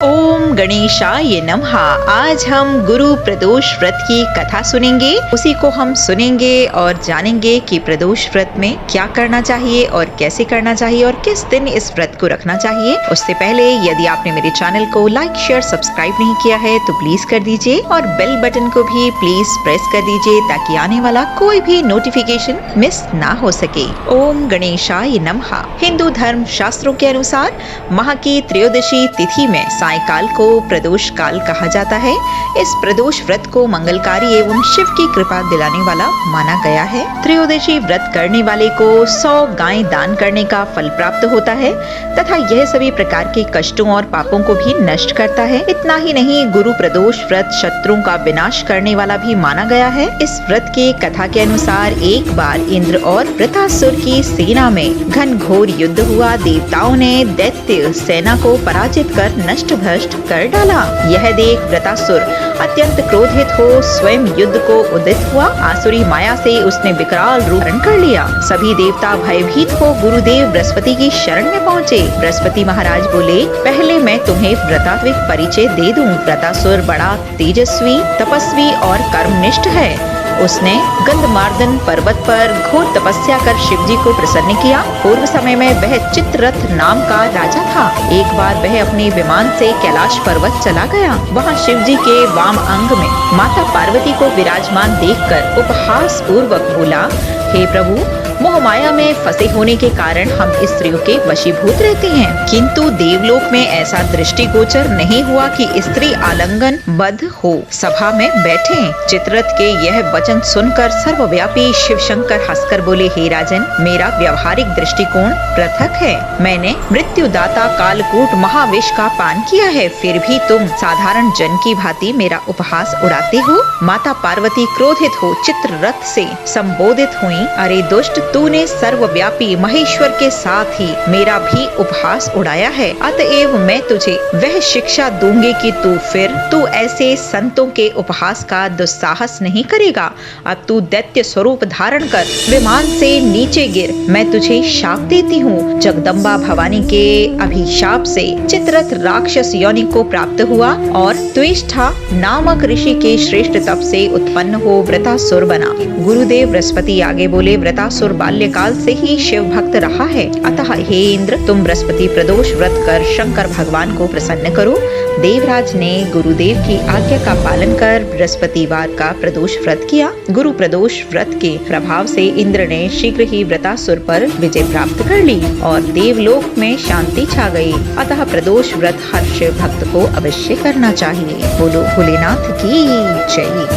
ओम गणेशाय नमः। आज हम गुरु प्रदोष व्रत की कथा सुनेंगे। उसी को हम सुनेंगे और जानेंगे कि प्रदोष व्रत में क्या करना चाहिए और कैसे करना चाहिए और किस दिन इस व्रत को रखना चाहिए। उससे पहले यदि आपने मेरे चैनल को लाइक शेयर सब्सक्राइब नहीं किया है तो प्लीज कर दीजिए और बेल बटन को भी प्लीज प्रेस कर दीजिए ताकि आने वाला कोई भी नोटिफिकेशन मिस ना हो सके। ओम गणेशाय नमः। हिंदू धर्म शास्त्रों के अनुसार माह की त्रयोदशी तिथि में सायकाल को प्रदोष काल कहा जाता है। इस प्रदोष व्रत को मंगलकारी एवं शिव की कृपा दिलाने वाला माना गया है। त्रयोदशी व्रत करने वाले को 100 गायें दान करने का फल प्राप्त होता है तथा यह सभी प्रकार के कष्टों और पापों को भी नष्ट करता है। इतना ही नहीं, गुरु प्रदोष व्रत शत्रुओं का विनाश करने वाला भी माना गया है। इस व्रत की कथा के अनुसार एक बार इंद्र और वृत्रासुर की सेना में घनघोर युद्ध हुआ। देवताओं ने दैत्य सेना को पराजित कर नष्ट भ्रष्ट कर डाला। यह देख वृत्रासुर अत्यंत क्रोधित हो स्वयं युद्ध को उद्यत हुआ। आसुरी माया से उसने विकराल रूप धारण कर लिया। सभी देवता भयभीत हो गुरुदेव बृहस्पति की शरण में पहुँचे। बृहस्पति महाराज बोले, पहले मैं तुम्हें व्रतात्विक परिचय दे दूं। वृत्रासुर बड़ा तेजस्वी, तपस्वी और कर्मनिष्ठ है। उसने गंधमार्दन पर्वत पर घोर तपस्या कर शिवजी को प्रसन्न किया। पूर्व समय में वह चित्ररथ नाम का राजा था। एक बार वह अपने विमान से कैलाश पर्वत चला गया। वहाँ शिवजी के वाम अंग में माता पार्वती को विराजमान देखकर उपहास पूर्वक बोला, हे प्रभु, मोह माया में फंसे होने के कारण हम स्त्रियों के वशीभूत रहते हैं, किंतु देवलोक में ऐसा दृष्टिगोचर नहीं हुआ कि स्त्री आलिंगन बद्ध हो सभा में बैठे। चित्ररथ के यह वचन सुनकर सर्वव्यापी शिव शंकर हंसकर बोले, हे राजन, मेरा व्यवहारिक दृष्टिकोण पृथक है। मैंने मृत्युदाता कालकूट महाविष का पान किया है, फिर भी तुम साधारण जन की भांति मेरा उपहास उड़ाते हो। माता पार्वती क्रोधित हो चित्ररथ से संबोधित हुई, अरे दुष्ट, तूने सर्वव्यापी महेश्वर के साथ ही मेरा भी उपहास उड़ाया है, अतएव मैं तुझे वह शिक्षा दूंगी कि तू ऐसे संतों के उपहास का दुस्साहस नहीं करेगा। अब तू दैत्य स्वरूप धारण कर विमान से नीचे गिर। मैं तुझे शाप देती हूँ। जगदम्बा भवानी के अभिशाप से चित्ररथ राक्षस योनि को प्राप्त हुआ और त्वेष्ठा नामक ऋषि के श्रेष्ठ तप से उत्पन्न हो वृत्रासुर बना। गुरुदेव बृहस्पति आगे बोले, वृत्रासुर बाल्यकाल से ही शिव भक्त रहा है, अतः हे इंद्र, तुम बृहस्पति प्रदोष व्रत कर शंकर भगवान को प्रसन्न करो। देवराज ने गुरुदेव की आज्ञा का पालन कर बृहस्पतिवार का प्रदोष व्रत किया। गुरु प्रदोष व्रत के प्रभाव से इंद्र ने शीघ्र ही वृत्रासुर पर विजय प्राप्त कर ली और देवलोक में शांति छा गई। अतः प्रदोष व्रत हर शिव भक्त को अवश्य करना चाहिए। बोलो भोलेनाथ की जय।